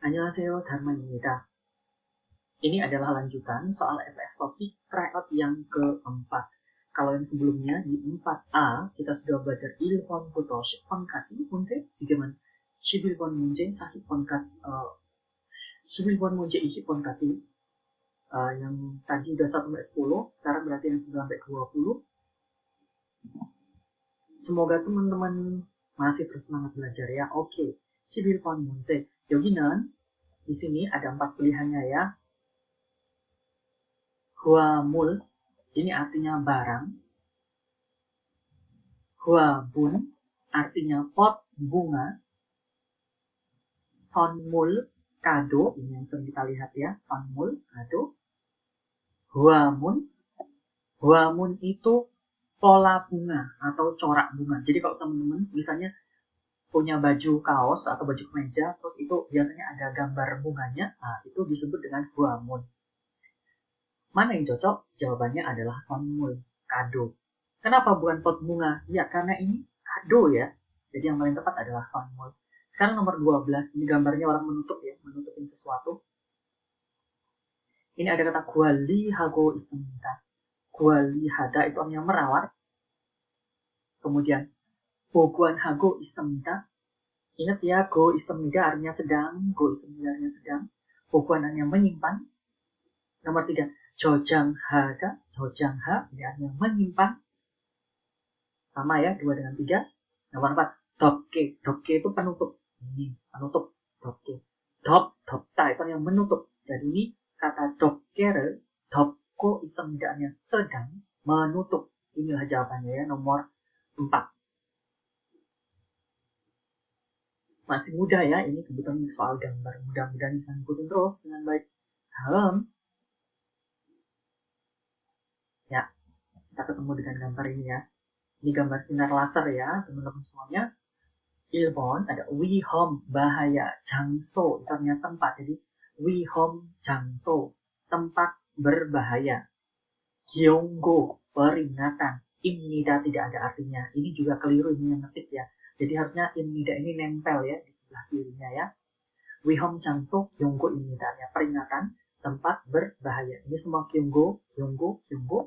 안녕하세요, Dharma입니다. Ini adalah lanjutan soal FS topik tryout yang keempat. Kalau yang sebelumnya di 4A kita sudah belajar 1번부터 10번까지 문제, 지금은 11번 문제, 40번까지, 11번 문제, 20번까지. yang tadi udah 1-10, sekarang berarti yang 9-20. Semoga teman-teman masih terus semangat belajar ya. Oke, 11번 문제. 여기는 di sini ada 4 pilihannya ya. Huamul, ini artinya barang. Huabun, artinya pot bunga. Sonmul, kado, ini yang sering kita lihat ya. Sonmul, kado. Huamun, huamun itu pola bunga atau corak bunga. Jadi kalau teman-teman misalnya punya baju kaos atau baju kemeja, terus itu biasanya ada gambar bunganya, nah itu disebut dengan huamun. Mana yang cocok? Jawabannya adalah sonmul, kado. Kenapa bukan pot bunga? Ya karena ini kado ya. Jadi yang paling tepat adalah sonmul. Sekarang nomor 12, ini gambarnya orang menutup ya, menutupin sesuatu. Ini ada kata gualihago ismita. Gualihada itu artinya merawat. Kemudian 보관하고 있습니다. Ingat ya, go 있습니다 artinya sedang, go 있습니다 artinya sedang. 보관 artinya menyimpan. Nomor 3, 저장하다, 저장하 ini artinya menyimpan. Sama ya, 2 dengan 3. Nomor 4, 덮개, 덮개 itu penutup. Ini penutup, 덮개. 덮다 itu artinya menutup. Jadi ini kata 덮개를 덮고 있습니다 artinya sedang menutup. Inilah jawabannya ya, nomor 4. Masih mudah ya, ini kebetulan soal gambar. Mudah-mudahan bisa ngikutin terus dengan baik. Dalam. Ya, kita ketemu dengan gambar ini ya. Ini gambar sinar laser ya, teman-teman semuanya. 1번, ada 위험, bahaya, 장소, itu artinya tempat. Jadi, 위험, 장소, tempat berbahaya. 경고, peringatan. 입니다, tidak ada artinya. Ini juga keliru, ini yang ngetik ya. Jadi harusnya 입니다 ini nempel ya di sebelah kirinya ya. 위험 장소 경고입니다. Ya, peringatan tempat berbahaya. Ini semua 경고,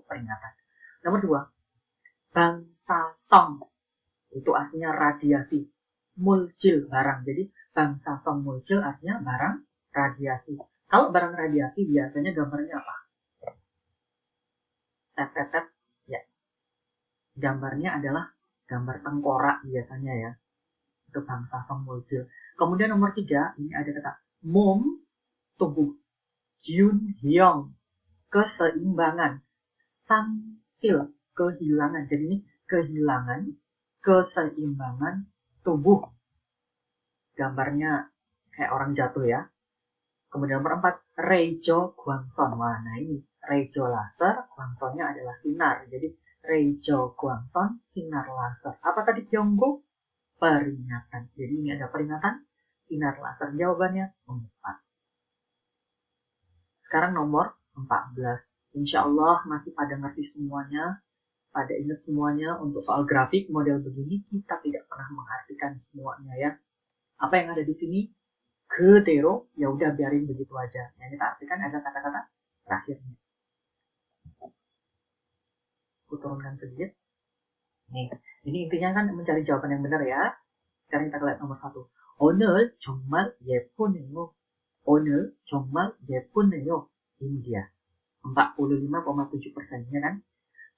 peringatan. Nomor 2, 방사성. Itu artinya radiasi. 물질 barang. Jadi 방사성 물질 artinya barang radiasi. Kalau barang radiasi biasanya gambarnya apa? Tet. Ya. Gambarnya adalah gambar tengkorak biasanya ya. Itu 방사성 물질. Kemudian nomor 3, ini ada kata 몸, tubuh. 균형, keseimbangan. 상실, kehilangan. Jadi ini kehilangan, keseimbangan tubuh. Gambarnya kayak orang jatuh ya. Kemudian nomor 4, Reijo Guangson. Wah, nah ini Reijo laser, Guangsonnya adalah sinar. Jadi Reijo Guangson, sinar laser. Apa tadi Kyonggo? Peringatan. Jadi ini ada peringatan, sinar laser. Jawabannya 4. Sekarang nomor 14. Insya Allah masih pada ngerti semuanya, pada ingat semuanya. Untuk soal grafik model begini kita tidak pernah mengartikan semuanya ya. Apa yang ada di sini? 그대로, ya udah biarin begitu aja. Yang kita artikan ada kata-kata terakhirnya. Aku turunkan sedikit. Nih, ini intinya kan mencari jawaban yang benar ya. Sekarang kita lihat nomor 1. 오늘 정말 예쁘네요. 오늘 정말 예쁘네요. Ini dia. 45,7% ya kan?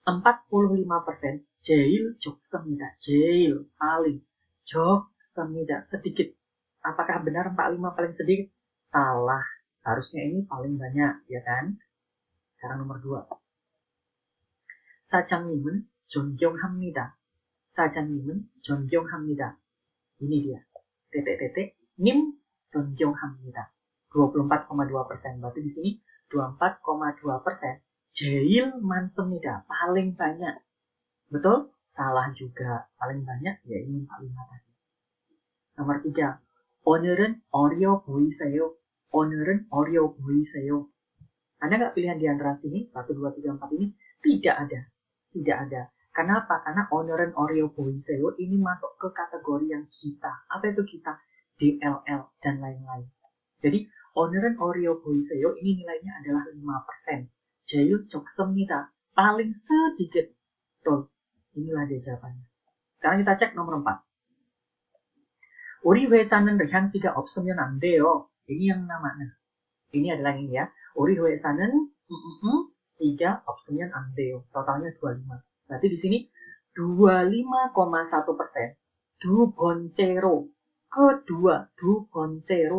45% 제일 좋습니다. 제일 paling 좋습니다. Sedikit. Apakah benar 45 paling sedikit? Salah. Harusnya ini paling banyak, ya kan? Sekarang nomor 2. 사장님은 존경합니다. 사장님은 존경합니다. Ini dia. 님 존경합니다. 24,2%. Berarti di sini 24,2%. 제일 많습니다. Paling banyak. Betul? Salah juga. Paling banyak ya ini 45 tadi. Nomor 3. 오늘은 어려 보이세요. 오늘은 어려 보이세요. Ada nggak pilihan di antara sini? 1, 2, 3, 4 ini? Tidak ada. Tidak ada. Kenapa? Karena 오늘은 어려 보이세요 ini masuk ke kategori yang kita. Apa itu kita? DLL dan lain-lain. Jadi 오늘은 어려 보이세요. Ini nilainya adalah 5%. 제일 적습니다. paling sedikit. Betul. Inilah dia jawabannya. Sekarang kita cek nomor 4. 우리 회사는 르향시가 없으면 안 돼요. Ini yang namanya. Ini adalah ini ya. 우리 회사는 siga 없으면 안 돼요. Totalnya 25. Berarti di sini 25,1%. 두 번째로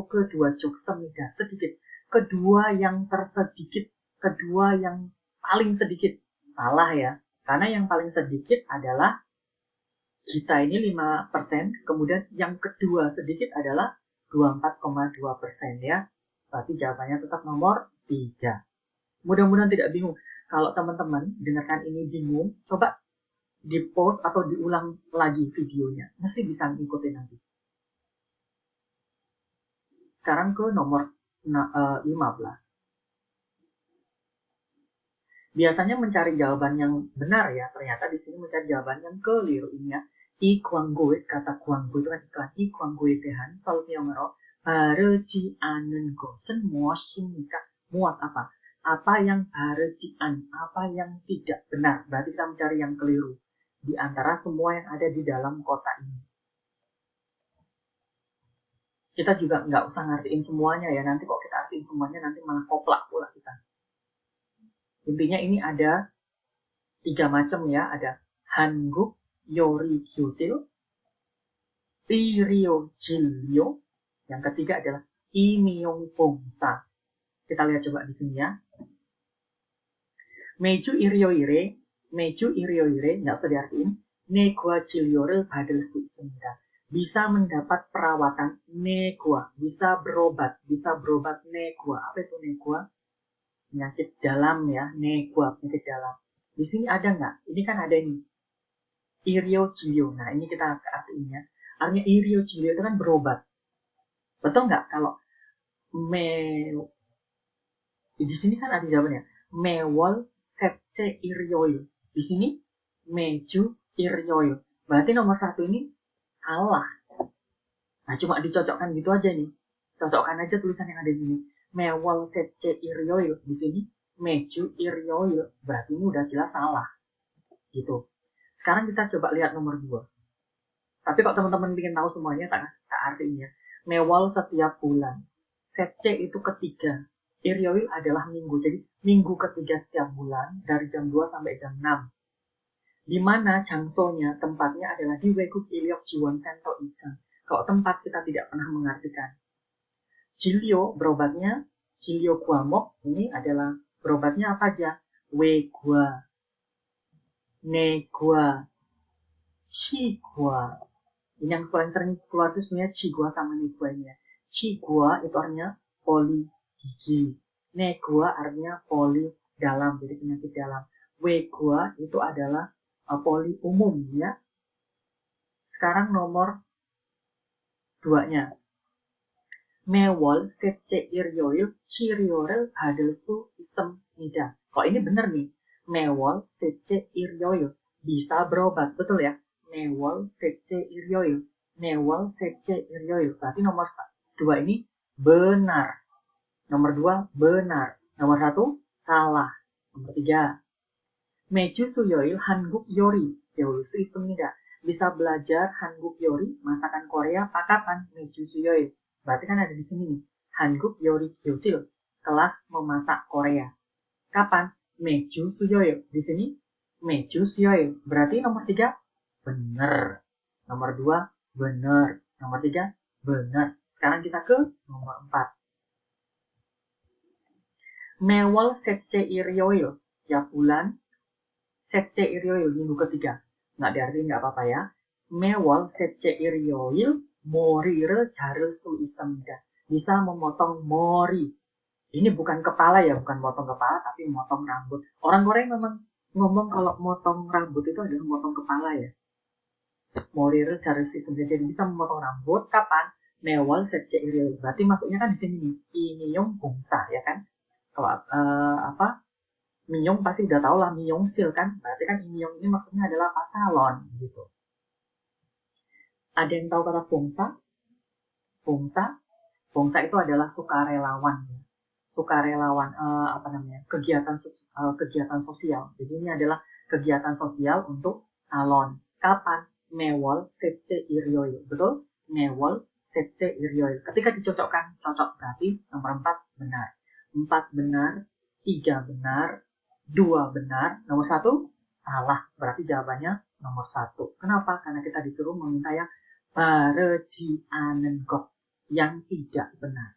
kedua 적습니다. sedikit. Kedua yang tersedikit. Kedua yang paling sedikit. Salah ya. Karena yang paling sedikit adalah kita ini 5%. Kemudian yang kedua sedikit adalah 24,2% ya. Berarti jawabannya tetap nomor 3. Mudah-mudahan tidak bingung. Kalau teman-teman dengarkan ini bingung, coba di pause atau diulang lagi videonya. Mesti bisa ngikutin nanti. Sekarang ke nomor 15. Biasanya mencari jawaban yang benar ya. Ternyata di sini mencari jawaban yang keliru ini ya. 이 광고에, kata 광고 itu kan iklan. 이 광고에 대한 설명으로 바르지 않은 것은 무엇입니까? Muat apa? Apa yang 바르지안, apa yang tidak benar. Berarti kita mencari yang keliru di antara semua yang ada di dalam kotak ini. Kita juga nggak usah ngertiin semuanya ya. Nanti kok kita artiin semuanya nanti malah koplak pula kita. Intinya ini ada 3 macam ya. Ada 한국 요리 교실, 의료 진료. Yang ketiga adalah 임용봉사. Kita lihat coba di sini ya. 매주 일요일에 nggak usah diartiin. 내과 진료를 받을 수 있습니다. Bisa mendapat perawatan negwa, bisa berobat negwa. Apa itu negwa? Penyakit dalam ya, negwa, penyakit dalam. Di sini ada nggak? Ini kan ada ini. Irio cilio. Nah ini kita artinya. Artinya irio cilio itu kan berobat. Betul nggak? Kalau di sini kan ada jawabannya. Mewol sepce irioyo. Di sini meju irioyo. Berarti nomor 1 ini salah. Nah, cuma dicocokkan gitu aja nih. Cocokkan aja tulisan yang ada di sini. Mewol sepce irioyo. Di sini meju irioyo. Berarti ini udah jelas salah. Gitu. Sekarang kita coba lihat nomor 2. Tapi kalau teman-teman ingin tahu semuanya, tak artinya. Mewol setiap bulan. Sepce itu ketiga. Irioyo adalah minggu. Jadi minggu ketiga setiap bulan dari jam 2 sampai jam 6. Di mana jangsonya, tempatnya adalah di Weguk Ilyok Jiwon Sento Ichang. Kalau tempat kita tidak pernah mengartikan. Jilyo berobatnya, Jilyo Guamok ini adalah berobatnya apa aja? Wegua, Negua, Cigua. Ini yang paling sering keluar itu sebenarnya Cigua sama Negua ini ya. Cigua itu artinya poli gigi. Negua artinya poli dalam, jadi penyakit dalam. Wegua itu adalah poli umum ya. Sekarang nomor 2-nya. Mewol sepce iryoil 치료를 받을 수 있습니다. Kok ini benar nih. Mewol sepce iryoil bisa berobat, betul ya? Mewol sepce iryoil. Mewol sepce iryoil. Berarti nomor 2 ini benar. Nomor 2 benar. Nomor 1 salah. Nomor 3. 매주 수요일 한국 요리 배울 수 있습니다. Bisa belajar 한국 요리, masakan Korea, kapan? 매주 수요일. Berarti kan ada di sini nih. 한국 요리 교실, kelas memasak Korea. Kapan? 매주 수요일. Di sini 매주 수요일. Berarti nomor 3 benar. Nomor 2 benar. Nomor 3 benar. Sekarang kita ke nomor 4. 매월 셋째 일요일. Tiap bulan 셋째 일요일 minggu ketiga. Nggak diartikan nggak apa-apa ya. 매월 셋째 일요일 머리를 자를 수 있습니다. Bisa memotong mori. Ini bukan kepala ya, bukan motong kepala, tapi motong rambut. Orang Korea memang ngomong kalau motong rambut itu adalah motong kepala ya. 머리를 자를 수 있습니다. Jadi bisa memotong rambut. Kapan? 매월 셋째 일요일. Berarti masuknya kan di sini nih. 임용 봉사 ya kan. Kalau Miyong pasti udah tau lah Miyongsil kan. Berarti kan Miyong ini maksudnya adalah salon gitu. Ada yang tahu kata bongsa? Bongsa? Bongsa itu adalah sukarelawan. Sukarelawan, kegiatan sosial. Jadi ini adalah kegiatan sosial untuk salon. Kapan? Mewol setce iryoyo. Betul? Mewol setce iryoyo. Ketika dicocokkan, cocok. Berarti nomor 4 benar. 4 benar, 3 benar, 2 benar, nomor 1 salah. Berarti jawabannya nomor 1. Kenapa? Karena kita disuruh meminta yang bareji anengkok, yang tidak benar.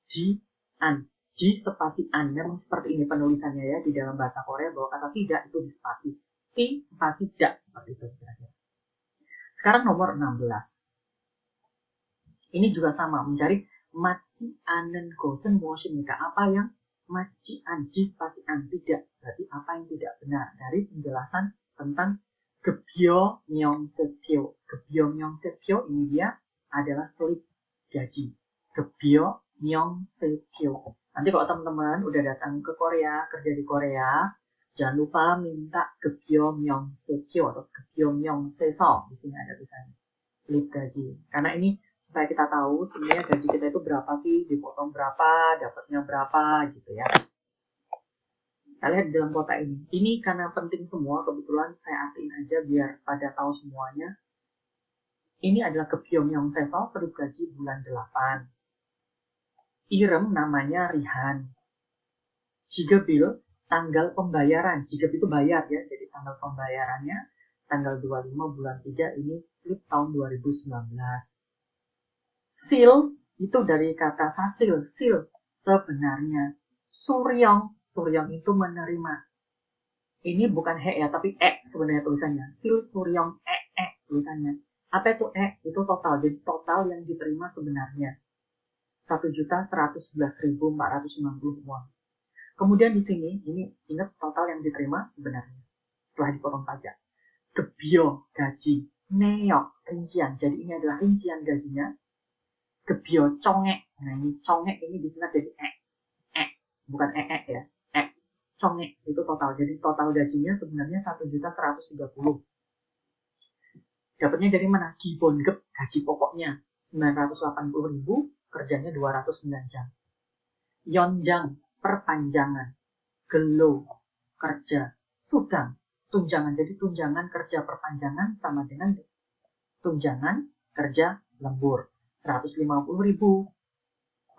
Ji an. Ji spasi an. Memang seperti ini penulisannya ya di dalam bahasa Korea, bahwa kata tidak itu di spasi. Ti spasi dak, seperti itu. Sekarang nomor 16. Ini juga sama, mencari maci anen gosen muoshimika. Apa yang maci an, ji spasi an, tidak. Berarti apa yang tidak benar dari penjelasan tentang gebyo myeongsepyo. Gebyo myeongsepyo ini dia adalah slip gaji. Gebyo myeongsepyo. Nanti kalau teman-teman udah datang ke Korea, kerja di Korea, jangan lupa minta gebyo myeongsepyo atau gebyo myeongseso. Di sini ada tulisannya slip gaji. Karena ini supaya kita tahu sebenarnya gaji kita itu berapa sih, dipotong berapa, dapatnya berapa gitu ya. Kita lihat di dalam kotak ini. Ini karena penting semua, kebetulan saya artiin aja biar pada tahu semuanya. Ini adalah gebyo myeongseso, slip gaji bulan 8. Irem namanya Rihan. Jigebil, tanggal pembayaran. Jigeb itu bayar ya, jadi tanggal pembayarannya tanggal 25 bulan 3, ini slip tahun 2019. Sil itu dari kata sasil, sil sebenarnya. Suryong, suryong itu menerima. Ini bukan he ya, tapi sebenarnya tulisannya. Sil suryong tulisannya. Apa itu Itu total, jadi total yang diterima sebenarnya. 1.111.490 won. Kemudian di sini, ini ingat total yang diterima sebenarnya setelah dipotong pajak. Gebyo gaji, neok rincian. Jadi ini adalah rincian gajinya. Gebyo congek. Nah ini congek ini disingkat jadi bukan ya. Congek itu total. Jadi total gajinya sebenarnya 1.130. Dapatnya dari mana? Gibongep, gaji pokoknya 980.000. Kerjanya 209 jam. Yonjang, perpanjangan. Gelo, kerja. Sudang, tunjangan. Jadi tunjangan kerja perpanjangan sama dengan tunjangan kerja lembur. 150.000.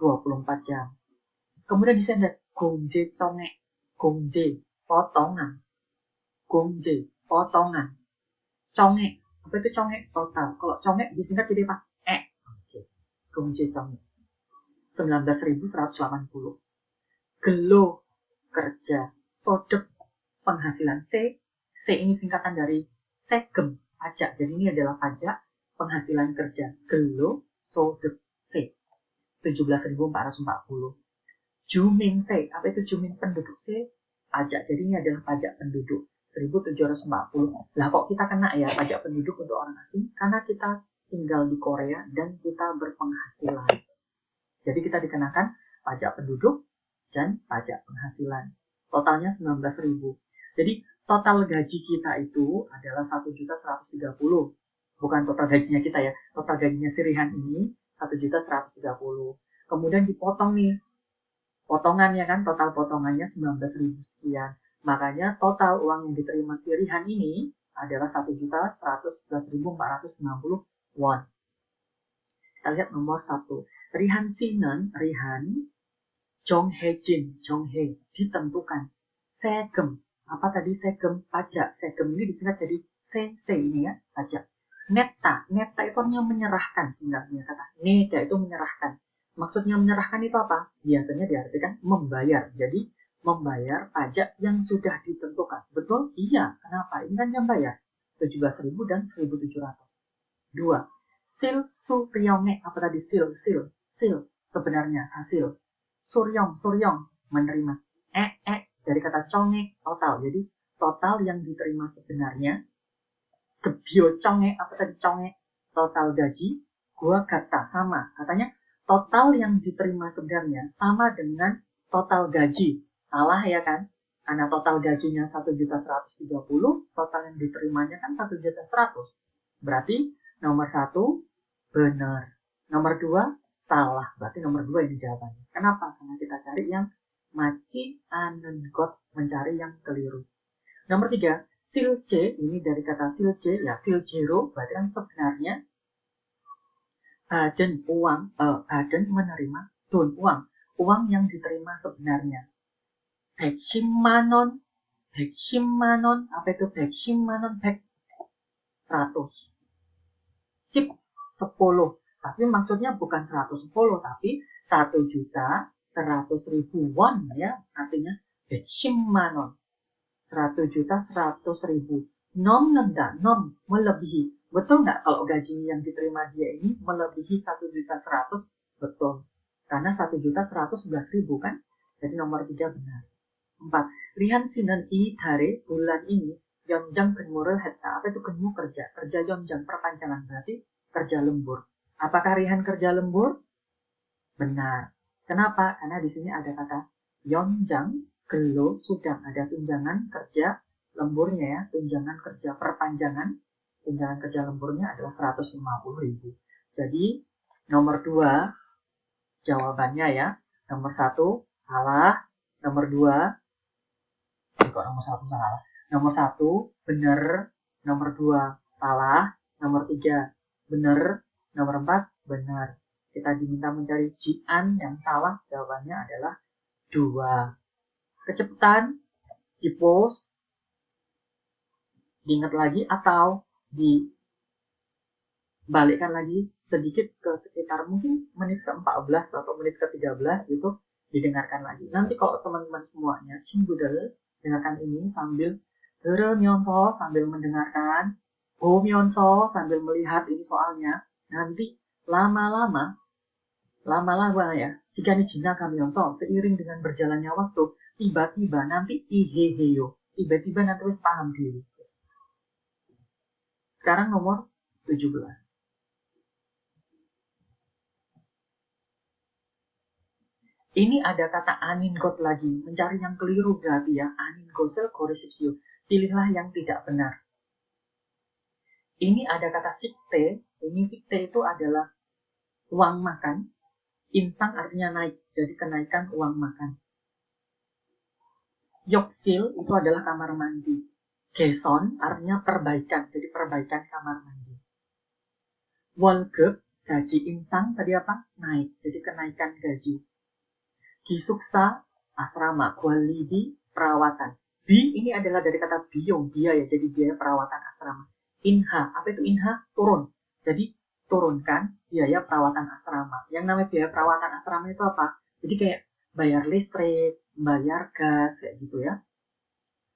24 jam. Kemudian di sini ada gongje congek. Gongje, potongan. Gongje, potongan. Congek. Apa itu congek? Total. Kalau congek disingkat jadi apa? Gongje congek 19.180. Gelo kerja. Sodep penghasilan. C ini singkatan dari segem pajak. Jadi ini adalah pajak penghasilan kerja. Gelo sodep C 17.440. Juming C. Apa itu juming penduduk C? Pajak. Jadi ini adalah pajak penduduk 1.740. Lah kok kita kena ya pajak penduduk untuk orang asing? Karena kita tinggal di Korea dan kita berpenghasilan. Jadi kita dikenakan pajak penduduk dan pajak penghasilan. Totalnya 19.000. Jadi total gaji kita itu adalah 1.130. Bukan total gajinya kita ya. Total gajinya si Rihan ini 1.130. Kemudian dipotong nih. Potongannya kan, total potongannya 19.000 sekian. Makanya total uang yang diterima si Rihan ini adalah 1.111.460 won. Kita lihat nomor 1. Rihan Sinen, Rihan Jonghejin, Jonghe ditentukan. Segem, apa tadi segem? Pajak. Segem ini disingkat jadi C ini ya, pajak. Neta itu artinya menyerahkan sebenarnya kata. Neta itu menyerahkan. Maksudnya menyerahkan itu apa? Biasanya diartikan membayar. Jadi membayar pajak yang sudah ditentukan. Betul? Iya. Kenapa? Ini kan yang bayar. 17.000 dan 1.700. 2. Sil suryonge. Apa tadi? Sil sebenarnya hasil. Suryong menerima. Dari kata conge total. Jadi total yang diterima sebenarnya. Gebyo conge. Apa tadi conge? Total gaji. Gua kata sama. Katanya total yang diterima sebenarnya sama dengan total gaji. Salah ya kan? Karena total gajinya 1.130, total yang diterimanya kan 1.100. Berarti nomor 1 benar. Nomor 2 Salah, berarti nomor 2 ini jawabannya. Kenapa? Karena kita cari yang maci anengot, mencari yang keliru. Nomor 3, silce, ini dari kata silce, ya silcero, berarti kan sebenarnya badan uang, badan menerima don uang yang diterima sebenarnya. 110 manon, 110 manon, apa itu 110 manon, 100. Sip, 10. Tapi maksudnya bukan 110, tapi 1.100.000 won ya, artinya 110 manon. 100.100.000. Nom nenda, nom melebihi. Betul nggak kalau gaji yang diterima dia ini melebihi 1.100.000? Betul. Karena 1.111.000 kan? Jadi nomor 3 benar. 4. Rihan sinan i dare bulan ini yonjang genmurul heta. Apa itu genmu kerja? Kerja yonjang perpanjangan berarti kerja lembur. Apakah Rihan kerja lembur? Benar. Kenapa? Karena di sini ada kata yonjang, gelo, sudah ada tunjangan kerja lemburnya ya, tunjangan kerja perpanjangan, tunjangan kerja lemburnya adalah 150.000. Jadi nomor 2 jawabannya ya. Nomor 1 salah, nomor 2 kok nomor 1 salah. Nomor 1 benar, nomor 2 salah, nomor 3 benar, nomor 4 benar. Kita diminta mencari jian yang salah, jawabannya adalah 2. Kecepatan, di pause, diingat lagi atau dibalikkan lagi sedikit ke sekitar mungkin menit ke-14 atau menit ke-13 gitu, didengarkan lagi. Nanti kalau teman-teman semuanya 친구들 dengarkan ini sambil 들으면서 sambil mendengarkan, 보면서 sambil melihat ini soalnya, nanti lama-lama ya, 시간이 지나가면서 seiring dengan berjalannya waktu, tiba-tiba nanti iheheyo, tiba-tiba nanti wis paham diri. Sekarang nomor 17. Ini ada kata aningot lagi, mencari yang keliru berarti ya, aningot을 고르십시오. Pilihlah yang tidak benar. Ini ada kata sikte, ini sikte itu adalah uang makan, insang artinya naik, jadi kenaikan uang makan. Yoksil itu adalah kamar mandi. Geson artinya perbaikan, jadi perbaikan kamar mandi. Wolgeb, gaji insang, tadi apa? Naik, jadi kenaikan gaji. Gisuksa, asrama. Gwalibi, perawatan. Bi ini adalah dari kata biong, biaya, jadi biaya perawatan asrama. Inha, apa itu inha? Turun. Jadi turunkan biaya perawatan asrama. Yang namanya biaya perawatan asrama itu apa? Jadi kayak bayar listrik, bayar gas, kayak gitu ya.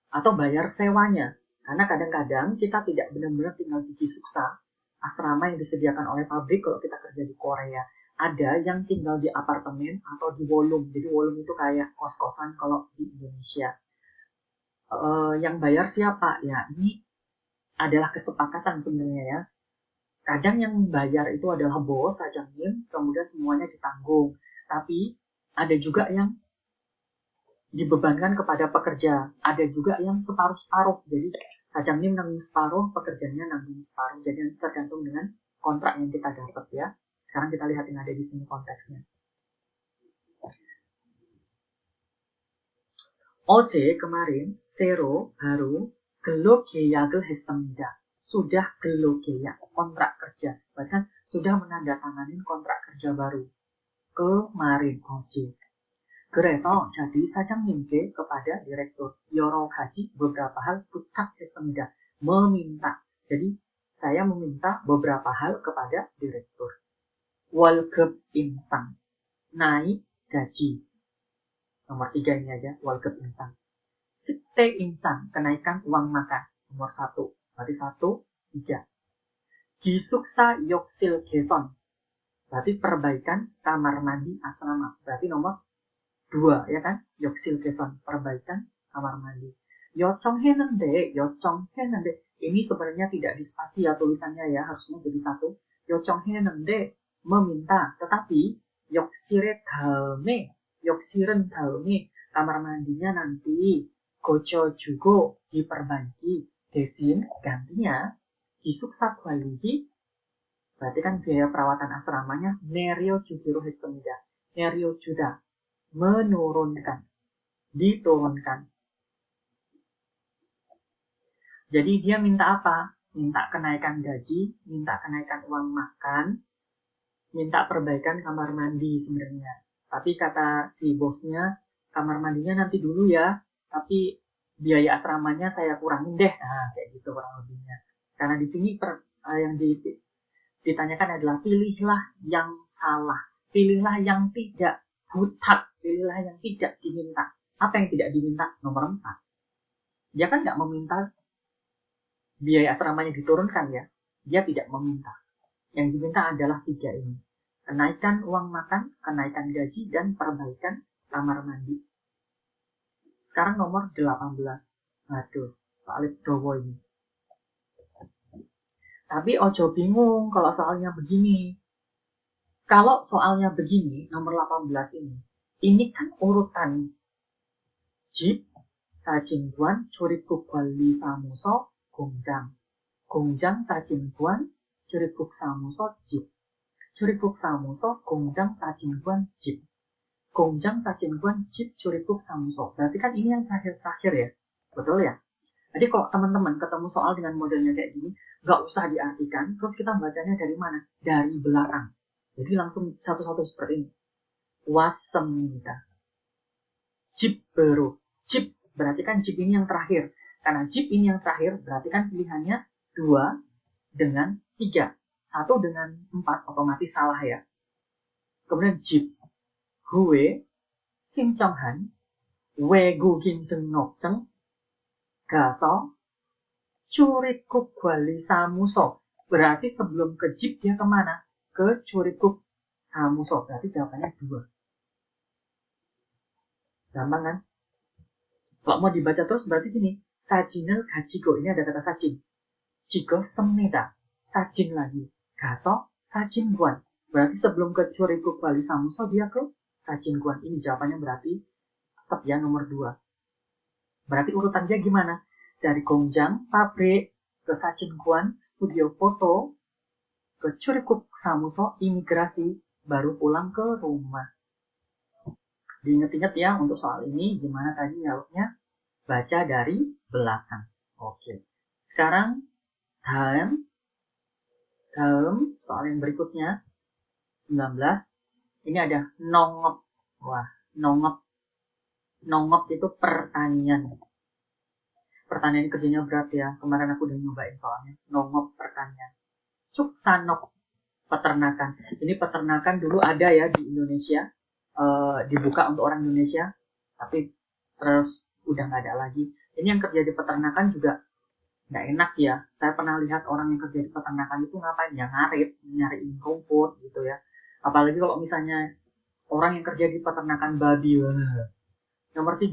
Atau bayar sewanya. Karena kadang-kadang kita tidak benar-benar tinggal di gisuksa, asrama yang disediakan oleh pabrik kalau kita kerja di Korea. Ada yang tinggal di apartemen atau di wolum. Jadi wolum itu kayak kos-kosan kalau di Indonesia. Yang bayar siapa? Ya, ini adalah kesepakatan sebenarnya ya. Kadang yang bayar itu adalah bos, sajangnim, kemudian semuanya ditanggung. Tapi ada juga yang dibebankan kepada pekerja. Ada juga yang separuh-separuh. Jadi sajangnim nanggung separuh, pekerjanya nanggung separuh. Jadi tergantung dengan kontrak yang kita dapat ya. Sekarang kita lihat yang ada di sini konteksnya. 어제 kemarin Sero baru gelok 계약을 했습니다. Sudah gelok 계약, kontrak kerja. Bahkan sudah menandatangani kontrak kerja baru. Kemarin 어제. 그래서 jadi 사장님께 kepada direktur 여러 가지 beberapa hal 부탁했습니다. Meminta. Jadi saya meminta beberapa hal kepada direktur. 월급 인상, naik gaji. Nomor 3 ini aja, 월급 인상. 식대 인상, kenaikan uang makan. Nomor 1, berarti 1, 3. 기숙사 욕실 개선, berarti perbaikan kamar mandi asrama. Berarti nomor 2, ya kan? 욕실 개선, perbaikan kamar mandi. 요청했는데, ini sebenarnya tidak dispasi ya tulisannya ya, harusnya jadi 1. 요청했는데, meminta, tetapi 욕실은 다음에 kamar mandinya nanti 고쳐주고 diperbaiki, 대신 gantinya 기숙사 관리비, Berarti kan biaya perawatan asramanya neryojugiru hestemida. Neryojuda, menurunkan, diturunkan. Jadi dia minta apa? Minta kenaikan gaji, minta kenaikan uang makan, minta perbaikan kamar mandi sebenarnya. Tapi kata si bosnya, kamar mandinya nanti dulu ya, tapi biaya asramanya saya kurangin deh. Nah, kayak gitu kurang lebihnya. Karena di sini yang ditanyakan adalah pilihlah yang salah, pilihlah yang tidak butak, pilihlah yang tidak diminta. Apa yang tidak diminta? Nomor 4. Dia kan nggak meminta biaya asramanya diturunkan ya. Dia tidak meminta. Yang diminta adalah 3 ini. Kenaikan uang makan, kenaikan gaji, dan perbaikan kamar mandi. Sekarang nomor 18. Aduh, soal dowo ini. Tapi ojo bingung kalau soalnya begini. Kalau soalnya begini, nomor 18 ini kan urutan jip, sajingbuan, curikuk wali samuso, gongjang. Gongjang sajingbuan, curikuk samuso, jip. Curikuk samuso, gongjang sajingbuan, jip. Gongjang sajingbuan, jip, curikuk samuso. Berarti kan ini yang terakhir-terakhir ya. Betul ya? Jadi kalau teman-teman ketemu soal dengan modelnya kayak gini, nggak usah diartikan, terus kita bacanya dari mana? Dari belakang. Jadi langsung satu-satu seperti ini. Wasemida. Jip baru. Jip berarti kan jip ini yang terakhir. Karena jip ini yang terakhir berarti kan pilihannya 2 dengan 3. 1 dengan 4 otomatis salah ya. Kemudian jip. Hue. Simchonghan. Wegu ginteng nokceng. Gaso. Curikuk wali samuso. Berarti sebelum ke jip dia kemana? Ke curikuk samuso. Berarti jawabannya 2. Gampang kan? Kalau mau dibaca terus berarti gini. Sajinel gajigo. Ini ada kata sajin. Jigo semeda. Sajin lagi. Gaso sajin guan. Berarti sebelum ke curikuk wali samuso dia ke sajin guan. Ini jawabannya berarti tetap ya nomor 2. Berarti urutan dia gimana? Dari Gongjang, pabrik, ke Sajingguan, studio foto, ke Curikuk Samuso, imigrasi, baru pulang ke rumah. Diingat-ingat ya untuk soal ini, gimana tadi jawabnya? Baca dari belakang. Oke. Sekarang, dalam soal yang berikutnya, 19, ini ada nongop. Wah, nongop. Nongop itu pertanian. Pertanian kerjanya berat ya. Kemarin aku udah nyobain soalnya. Nongop pertanian. Cuksanok peternakan. Ini peternakan dulu ada ya di Indonesia. Dibuka untuk orang Indonesia. Tapi terus udah nggak ada lagi. Ini yang kerja di peternakan juga nggak enak ya. Saya pernah lihat orang yang kerja di peternakan itu ngapain ya? Ngarit, nyariin rumput gitu ya. Apalagi kalau misalnya orang yang kerja di peternakan babi. Nomor 3,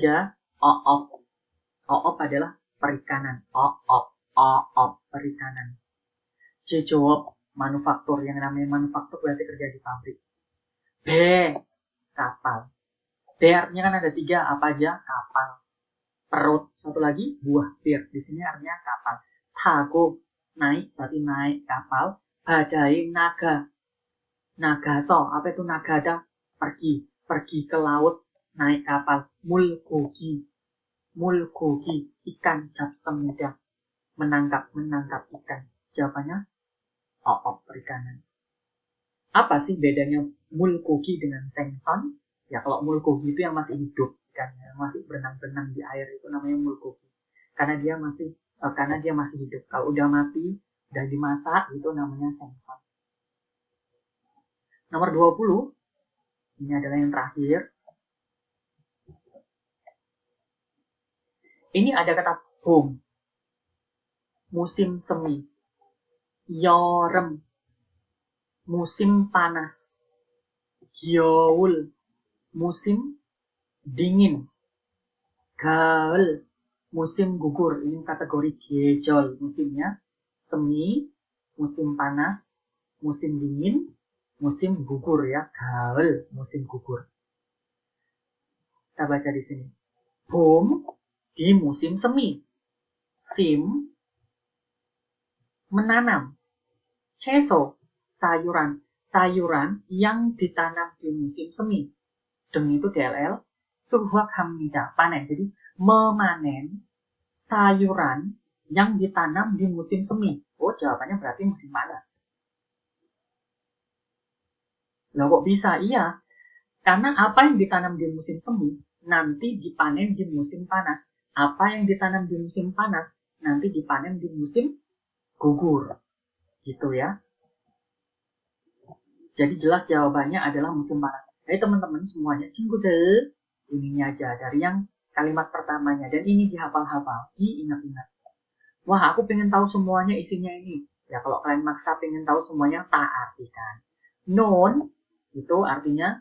oop. Oop adalah perikanan. Oop perikanan. Jejawab manufaktur. Yang namanya manufaktur berarti kerja di pabrik. B, kapal. B artinya kan ada 3. Apa aja? Kapal. Perut. Satu lagi buah bir. Di sini artinya kapal. Tago, naik berarti naik kapal. Badai, naga. Nagaso. Apa itu nagada? Pergi. Pergi ke laut. Naik kapal. Mulgogi. Mulgogi. Ikan japsemida. Menangkap ikan. Jawabannya oop perikanan. Apa sih bedanya mulgogi dengan sengson? Ya kalau mulgogi itu yang masih hidup kan, yang masih berenang-berenang di air itu namanya mulgogi. Karena dia masih hidup. Kalau udah mati, udah dimasak itu namanya sengson. Nomor 20, ini adalah yang terakhir. Ini ada kata 봄, musim semi. 여름, musim panas. 겨울, musim dingin. 가을, musim gugur. Ini kategori 계절 musimnya. Semi, musim panas, musim dingin, musim gugur ya. 가을, musim gugur. Kita baca di sini. 봄, di musim semi. sim, menanam. 채소, sayuran yang ditanam di musim semi. Deng itu DLL, suhwak합니다, panen. Jadi memanen sayuran yang ditanam di musim semi. Oh, jawabannya berarti musim panas. Loh, kok bisa? Iya, karena apa yang ditanam di musim semi nanti dipanen di musim panas. Apa yang ditanam di musim panas nanti dipanen di musim gugur. Gitu ya. Jadi jelas jawabannya adalah musim panas. Jadi teman-teman semuanya, 친구들, ininya aja dari yang kalimat pertamanya. Dan ini dihafal-hafal, diingat-ingat. Wah, aku pengen tahu semuanya isinya ini. Ya, kalau kalian maksa pengen tahu semuanya, tak artikan. Non, itu artinya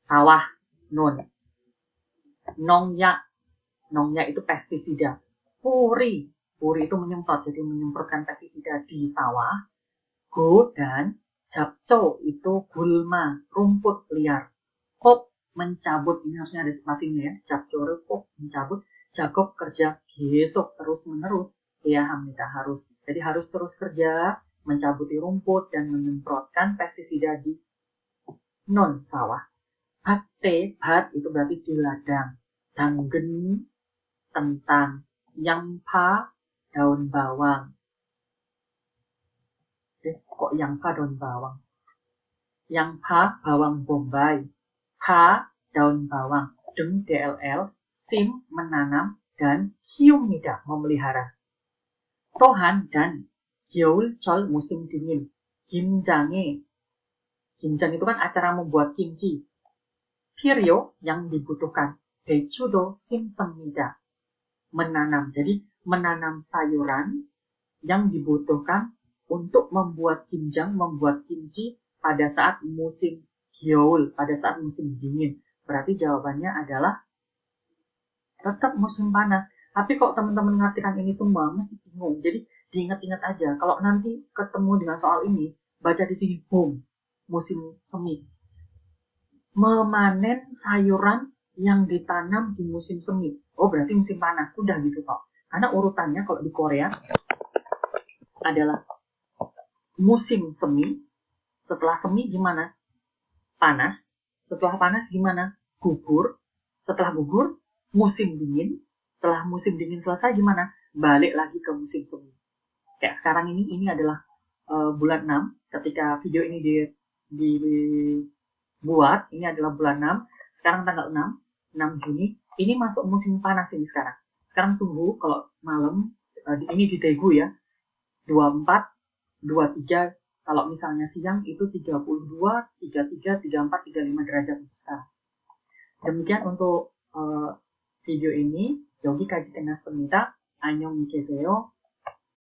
sawah, non. Nongyak, nongyak itu pestisida. Puri itu menyemprot, jadi menyemprotkan pestisida di sawah. Go dan japco itu gulma, rumput liar. Kok mencabut, ini harusnya ada spasinya ya. Japco kok mencabut, Jakob kerja besok terus menerus. Ya Hamida harus. Jadi harus terus kerja, mencabuti rumput dan menyemprotkan pestisida di non sawah. Bate, bat itu berarti di ladang. Danggen, kentang. Yangpa, daun bawang. Kok yangpa daun bawang? Yangpa, bawang bombay. Pa, daun bawang. Deng, DLL. Sim, menanam. Dan hiumida, memelihara. Tohan dan 겨울철 musim dingin. Gimjange. Gimjang itu kan acara membuat kimchi. Piryo yang dibutuhkan. Dechudo simsemida. Menanam. Jadi menanam sayuran yang dibutuhkan untuk membuat gimjang, membuat kimchi pada saat musim gyeol, pada saat musim dingin. Berarti jawabannya adalah tetap musim panas. Tapi kok teman-teman mengartikan ini semua mesti bingung. Jadi diingat-ingat aja. Kalau nanti ketemu dengan soal ini, baca di sini boom, musim semi. Memanen sayuran yang ditanam di musim semi. Oh, berarti musim panas. Udah gitu kok. Karena urutannya kalau di Korea adalah musim semi. Setelah semi gimana? Panas. Setelah panas gimana? Gugur. Setelah gugur, musim dingin. Setelah musim dingin selesai gimana? Balik lagi ke musim semi. Kayak sekarang ini adalah bulan 6. Ketika video ini dibuat, ini adalah bulan 6. Sekarang tanggal 6 Juni. Ini masuk musim panas ini sekarang. Sekarang suhu kalau malam, ini di Daegu ya, 24, 23. Kalau misalnya siang itu 32, 33, 34, 35 derajat sekarang. Demikian untuk video ini. 여기까지 끝났습니다. 안녕히 계세요.